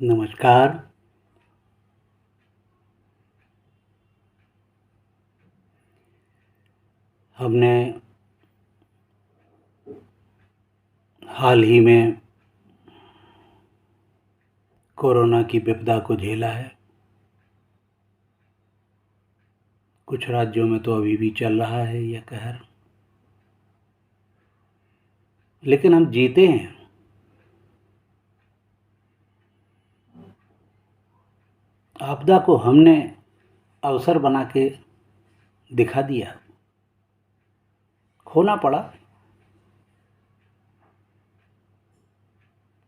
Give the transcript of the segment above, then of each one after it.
नमस्कार। हमने हाल ही में कोरोना की विपदा को झेला है। कुछ राज्यों में तो अभी भी चल रहा है यह कहर, लेकिन हम जीते हैं। आपदा को हमने अवसर बना के दिखा दिया। खोना पड़ा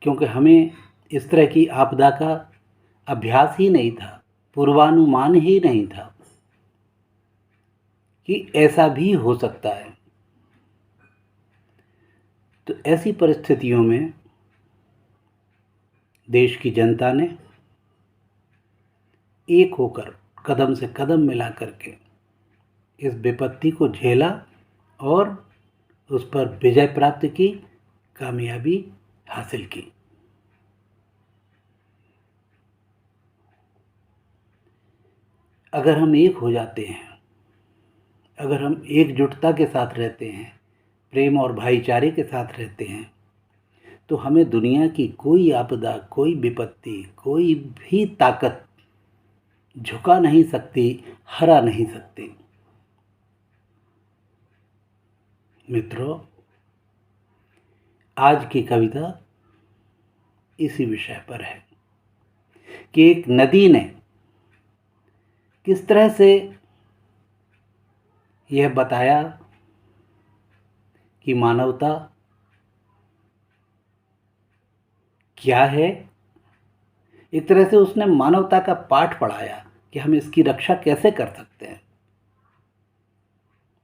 क्योंकि हमें इस तरह की आपदा का अभ्यास ही नहीं था, पूर्वानुमान ही नहीं था कि ऐसा भी हो सकता है। तो ऐसी परिस्थितियों में देश की जनता ने एक होकर कदम से कदम मिला करके इस विपत्ति को झेला और उस पर विजय प्राप्त की, कामयाबी हासिल की। अगर हम एक हो जाते हैं, अगर हम एकजुटता के साथ रहते हैं, प्रेम और भाईचारे के साथ रहते हैं, तो हमें दुनिया की कोई आपदा, कोई विपत्ति, कोई भी ताकत झुका नहीं सकती, हरा नहीं सकती। मित्रों, आज की कविता इसी विषय पर है कि एक नदी ने किस तरह से यह बताया कि मानवता क्या है। एक तरह से उसने मानवता का पाठ पढ़ाया कि हम इसकी रक्षा कैसे कर सकते हैं।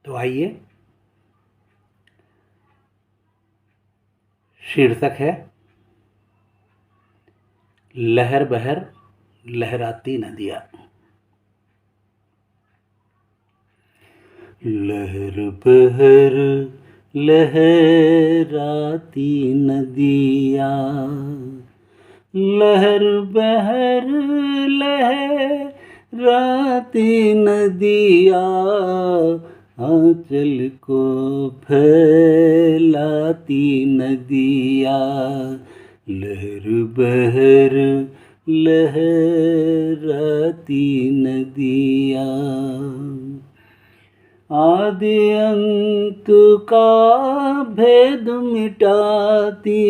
तो आइए, शीर्षक है लहर बहर लहराती नदियाँ। लहर बहर लहराती नदियाँ, लहर बहर लहराती नदियाँ, आंचल को फैलाती नदियाँ। लहर बहर लहराती नदियाँ, आदि अंत का भेद मिटाती,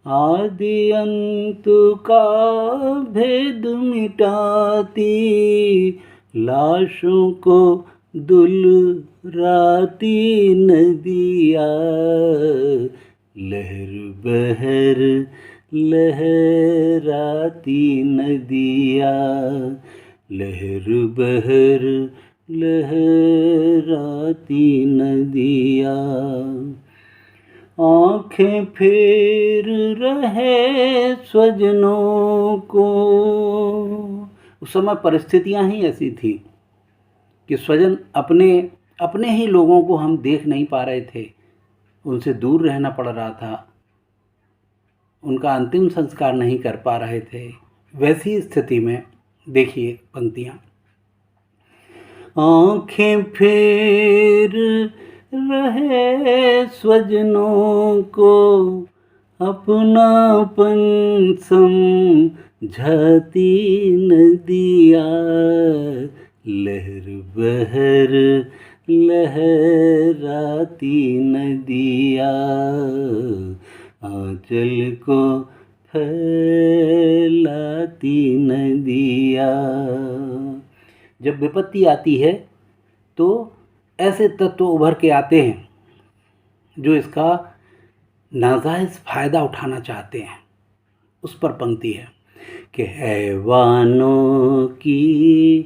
आदि अंत का भेद मिटाती, लाशों को दुलराती नदियाँ। लहर बहर लहराती नदियाँ, लहर बहर लहराती नदियाँ, आँखें फेर रहे स्वजनों को। उस समय परिस्थितियाँ ही ऐसी थी कि स्वजन अपने ही लोगों को हम देख नहीं पा रहे थे, उनसे दूर रहना पड़ रहा था, उनका अंतिम संस्कार नहीं कर पा रहे थे। वैसी स्थिति में देखिए पंक्तियाँ, आँखें फेर रहे स्वजनों को, अपनापन समझाती नदियाँ। लहर बहर लहराती नदियाँ, आंचल को फैलाती नदियाँ। जब विपत्ति आती है तो ऐसे तत्व उभर के आते हैं जो इसका नाजायज़ फ़ायदा उठाना चाहते हैं। उस पर पंक्ति है कि हैवानों की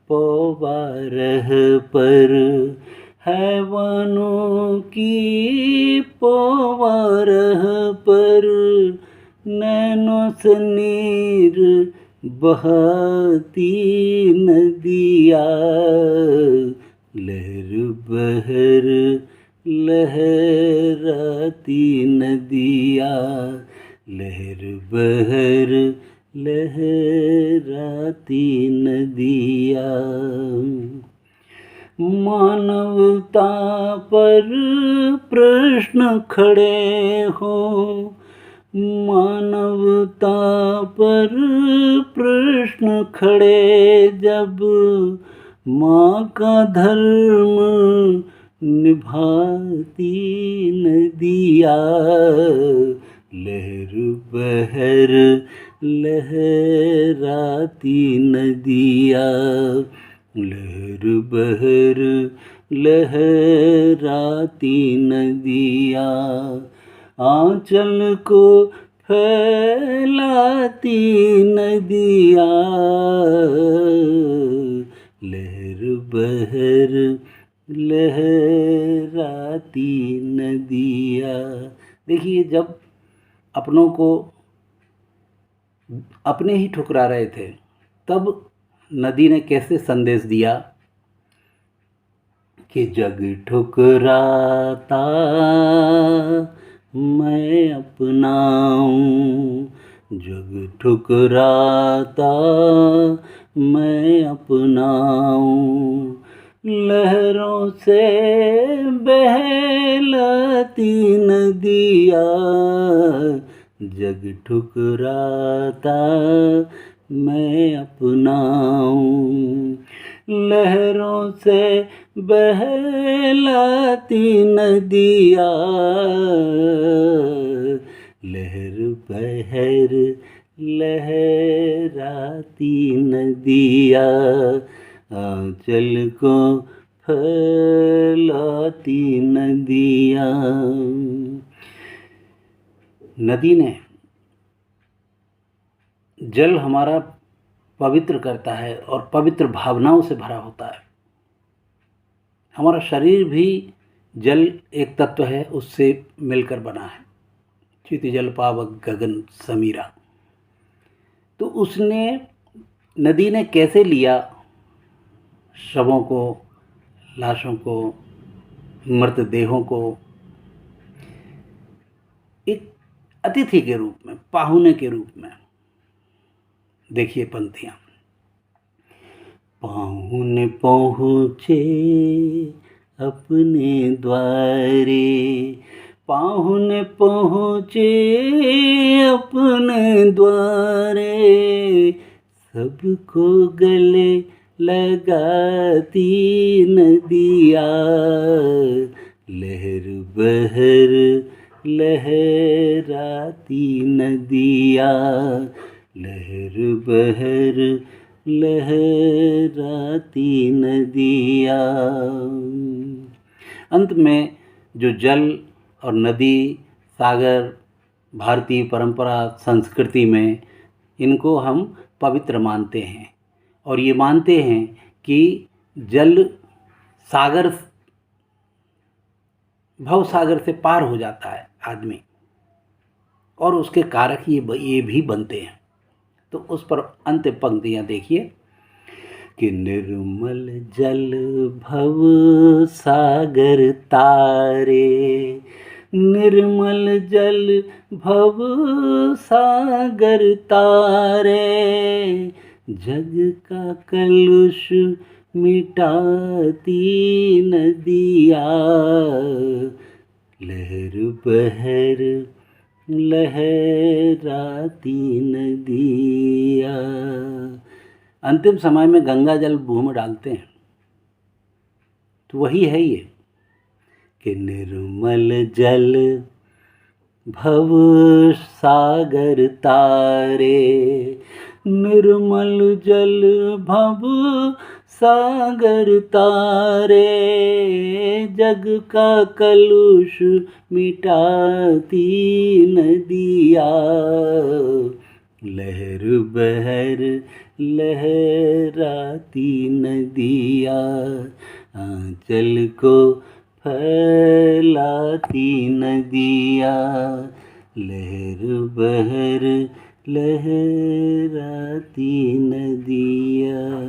पवारह पर, हैवानों की पवारह पर, नैनों से नीर बहाती नदियाँ। लहर बहर लहराती नदियाँ, लहर बहर लहराती नदियाँ। मानवता पर प्रश्न खड़े हो, मानवता पर प्रश्न खड़े जब माँ का धर्म निभाती नदियाँ। लहर बहर लहराती नदियाँ, लहर बहर लहराती नदियाँ। आंचल को फैलाती नदियाँ, लहर बहर लहराती नदियाँ। देखिए, जब अपनों को अपने ही ठुकरा रहे थे, तब नदी ने कैसे संदेश दिया कि जग ठुकराता मैं अपनाऊं, जग ठुकराता मैं अपनाऊं। लहरों से बहलाती नदियाँ, जग ठुकराता मैं अपनाऊं। लहरों से बहलाती नदियाँ, लहर बहर लहराती नदियाँ। आंचल को फैलाती नदियाँ। नदी ने जल हमारा पवित्र करता है और पवित्र भावनाओं से भरा होता है। हमारा शरीर भी जल एक तत्व है, उससे मिलकर बना है। चित जल पावक गगन समीरा। तो उसने, नदी ने कैसे लिया शवों को, लाशों को, मृतदेहों को एक अतिथि के रूप में, पाहुने के रूप में। देखिए पंक्तियाँ। पाहुने पहुँचे अपने द्वारे, पाहुने पहुँचे अपने द्वारे। सबको गले लगाती नदियाँ, लहर बहर लहराती नदियाँ, लहर बहर लहराती नदियाँ। अंत में जो जल और नदी, सागर, भारतीय परंपरा संस्कृति में इनको हम पवित्र मानते हैं, और ये मानते हैं कि जल सागर, भव सागर से पार हो जाता है आदमी, और उसके कारक ये भी बनते हैं। तो उस पर अंतिम पंक्तियाँ देखिए कि निर्मल जल भव सागर तारे, निर्मल जल भव सागर तारे। जग का कलुष मिटाती नदियाँ, लहर बहर लहराती नदियाँ। अंतिम समय में गंगा जल मुँह में डालते हैं, तो वही है ये कि निर्मल जल भव सागर तारे, निर्मल जल भव सागर तारे। जग का कलुष मिटाती नदियाँ, लहर बहर लहराती नदियाँ। आंचल को फैलाती नदियाँ, लहर बहर लहराती नदियाँ।